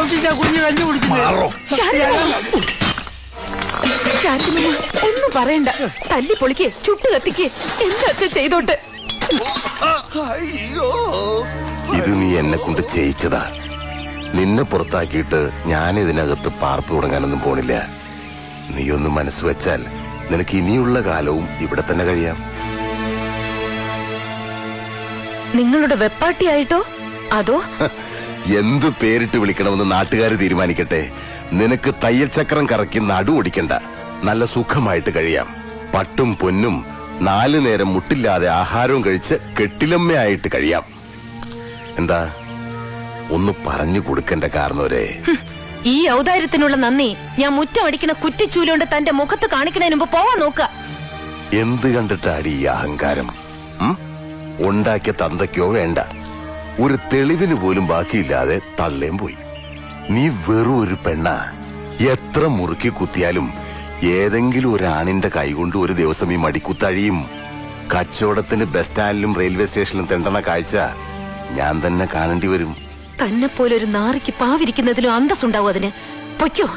ചവിട്ടിട്ടാ കുഞ്ഞ് കഞ്ഞു കുടിക്കുന്നത്. ഒന്നും പറയണ്ട. തല്ലി പൊളിക്ക്, ചുട്ട് കത്തിക്ക്, എന്താ അച്ഛൻ ചെയ്തോട്ടെ. ഇത് നീ എന്നെ കൊണ്ട് ചെയ്യിച്ചതാ. നിന്നെ പുറത്താക്കിയിട്ട് ഞാൻ ഇതിനകത്ത് പാർപ്പ് തുടങ്ങാനൊന്നും പോണില്ല. നീ ഒന്ന് മനസ്സ് വെച്ചാൽ നിനക്ക് ഇനിയുള്ള കാലവും ഇവിടെ തന്നെ കഴിയാം. നിങ്ങളുടെ വെപ്പാട്ടിയായിട്ടോ അതോ? എന്തു പേരിട്ട് വിളിക്കണമെന്ന് നാട്ടുകാർ തീരുമാനിക്കട്ടെ. നിനക്ക് തയ്യൽ ചക്രം കറക്കി നടു ഓടിക്കണ്ട. നല്ല സുഖമായിട്ട് കഴിയാം. പട്ടും പൊന്നും 4 നേരം മുട്ടില്ലാതെ ആഹാരവും കഴിച്ച് കെട്ടിലമ്മയായിട്ട് കഴിയാം. എന്താ ഒന്ന് പറഞ്ഞു കൊടുക്കണ്ട കാരണവരെ. ഈ ഔദാര്യത്തിനുള്ള നന്ദി ഞാൻ മുറ്റം അടിക്കുന്ന കുറ്റിച്ചൂലുകൊണ്ട് തന്റെ മുഖത്ത് കാണിക്കണതിന് മുമ്പ് പോവാൻ നോക്ക. എന്ത് കണ്ടിട്ടാടി ഈ അഹങ്കാരം? ഉണ്ടാക്കിയ തന്തയ്ക്കോ വേണ്ട. ഒരു തെളിവിന് പോലും ബാക്കിയില്ലാതെ തള്ളേം പോയി. നീ വെറും ഒരു പെണ്ണാ. എത്ര മുറുക്കി കുത്തിയാലും ഏതെങ്കിലും ഒരു ആണിന്റെ കൈകൊണ്ട് ഒരു ദിവസം ഈ മടിക്കുത്തഴിയും. കച്ചവടത്തിന് ബസ് സ്റ്റാൻഡിലും റെയിൽവേ സ്റ്റേഷനിലും തെണ്ടണ കാഴ്ച ഞാൻ തന്നെ കാണേണ്ടി വരും. തന്നെ പോലെ ഒരു നാറിക്ക് പാവിരിക്കുന്നതിലും അന്തസ്സുണ്ടാവും. അതിന് പൊയ്ക്കോ.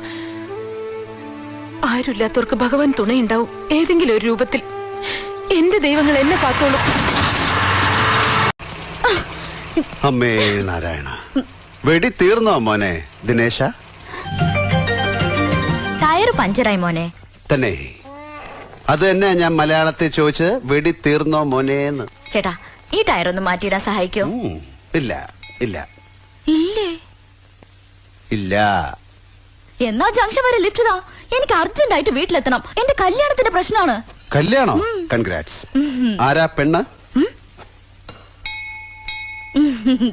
ആരുമില്ലാത്തവർക്ക് ഭഗവാൻ തുണയുണ്ടാവും ഏതെങ്കിലും ഒരു രൂപത്തിൽ. എന്റെ ദൈവങ്ങൾ എന്നെ കാത്തോളും. അമ്മേ നാരായണ, വെടി തീർന്നോ മോനെ ദിനേശ? ടയർ പഞ്ചറായി മോനെ. തന്നെ അത് തന്നെ ഞാൻ മലയാളത്തിൽ ചോദിച്ച്, വെടി തീർന്നോ മോനേന്ന്. ചേട്ടാ, ഈ ടയർ ഒന്ന് മാറ്റിയിടാൻ സഹായിക്കോ? ഇല്ല ഇല്ല ഇല്ലേ? ഇല്ല. എന്നാ ജംഗ്ഷൻ വരെ ലിഫ്റ്റ് താ. എനിക്ക് അർജന്റ് ആയിട്ട് വീട്ടിലെത്തണം. എന്റെ കല്യാണത്തിന്റെ പ്രശ്നമാണ്. കല്യാണോ? കൺഗ്രാറ്റ്സ്. ആരാ പെണ്ണ്?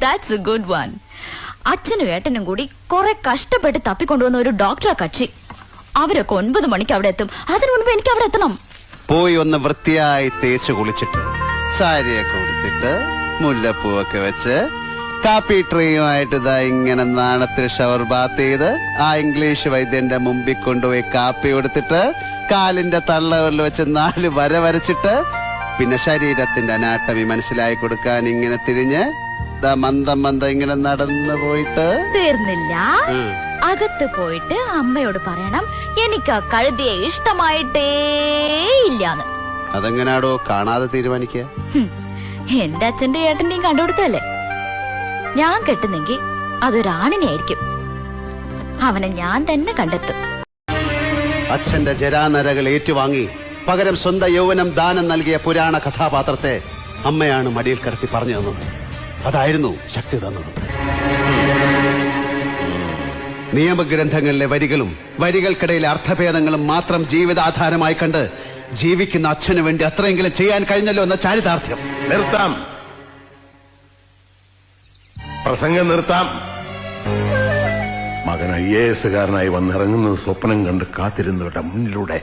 That's A good one. അച്ഛനും ഏട്ടനും കൂടി കുറെ കഷ്ടപ്പെട്ട് തപ്പിക്കൊണ്ടുവന്ന ഒരു ഡോക്ടറാ കക്ഷി. അവരൊക്കെ 9 മണിക്ക് അവിടെ എത്തും. അതിനു മുൻപ് എനിക്ക് അവിടെ എത്തണം. പോയി ഒന്ന് വൃത്തിയായി തേച്ച് കുളിച്ചിട്ട് സാരിയൊക്കെ ഉടുത്തിട്ട് മുല്ലപ്പൂവൊക്കെ വെച്ച് കാപ്പി ട്രീയുമായിട്ട് ഇതാ ഇങ്ങനെ നാണത്തിൽ ഷവർ ബാത്ത് ചെയ്ത് ആ ഇംഗ്ലീഷ് വൈദ്യന്റെ മുമ്പിൽ കൊണ്ടുപോയി കാപ്പി കൊടുത്തിട്ട് കാലിന്റെ തള്ളവരിൽ വെച്ച് 4 വര വരച്ചിട്ട് പിന്നെ ശരീരത്തിന്റെ അനാട്ടമി മനസ്സിലായി കൊടുക്കാൻ ഇങ്ങനെ തിരിഞ്ഞ് മന്ദം മന്ദം ഇങ്ങനെ നടന്നു പോയിട്ട് തീർന്നില്ല. അകത്ത് പോയിട്ട് അമ്മയോട് പറയണം എനിക്ക് ആ കഴുതിയെ ഇഷ്ടമായിട്ടേ ഇല്ലാന്ന്. അതെങ്ങനാടോ കാണാതെ തീരുമാനിക്കുക? എന്റെ അച്ഛന്റെ ഏട്ടന്റെയും കണ്ടുപിടുത്തല്ലേ. ഞാൻ കെട്ടുന്നെങ്കിൽ അതൊരാണിനെ ആയിരിക്കും. അവനെ ഞാൻ തന്നെ കണ്ടെത്തും. അച്ഛന്റെ ജരാനരകൾ ഏറ്റുവാങ്ങി പകരം സ്വന്തം യൗവനം ദാനം നൽകിയ പുരാണ കഥാപാത്രത്തെ അമ്മയാണ് മടിയിൽ കിടത്തി പറഞ്ഞു തന്നത്. അതായിരുന്നു ശക്തി തന്നത്. നിയമഗ്രന്ഥങ്ങളിലെ വരികളും വരികൾക്കിടയിലെ അർത്ഥഭേദങ്ങളും മാത്രം ജീവിതാധാരമായി കണ്ട് ജീവിക്കുന്ന അച്ഛന് വേണ്ടി അത്രയെങ്കിലും ചെയ്യാൻ കഴിഞ്ഞല്ലോ എന്ന ചാരിതാർത്ഥ്യം. നിർത്താം, പ്രസംഗം നിർത്താം. മകൻ IAS-കാരനായി വന്നിറങ്ങുന്നത് സ്വപ്നം കണ്ട് കാത്തിരുന്നവരുടെ മുന്നിലൂടെ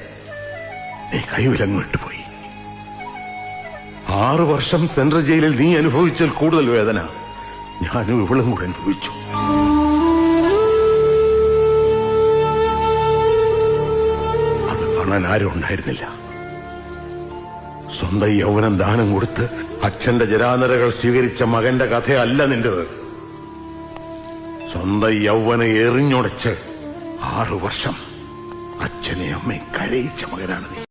നീ കൈവിലങ്ങിട്ട് പോയി. 6 വർഷം സെൻട്രൽ ജയിലിൽ നീ അനുഭവിച്ചാൽ കൂടുതൽ വേദന ഞാനും ഇവളും കൂടെ അനുഭവിച്ചു. അത് കാണാൻ ആരും ഉണ്ടായിരുന്നില്ല. സ്വന്തം യൗവനം ദാനം കൊടുത്ത് അച്ഛന്റെ ജരാനരകൾ സ്വീകരിച്ച മകന്റെ കഥയല്ല നിന്റേത്. സ്വന്തം യൗവനം എറിഞ്ഞൊടച്ച് 6 വർഷം അച്ഛനെ അമ്മയും കരയിച്ച മകനാണ് നീ.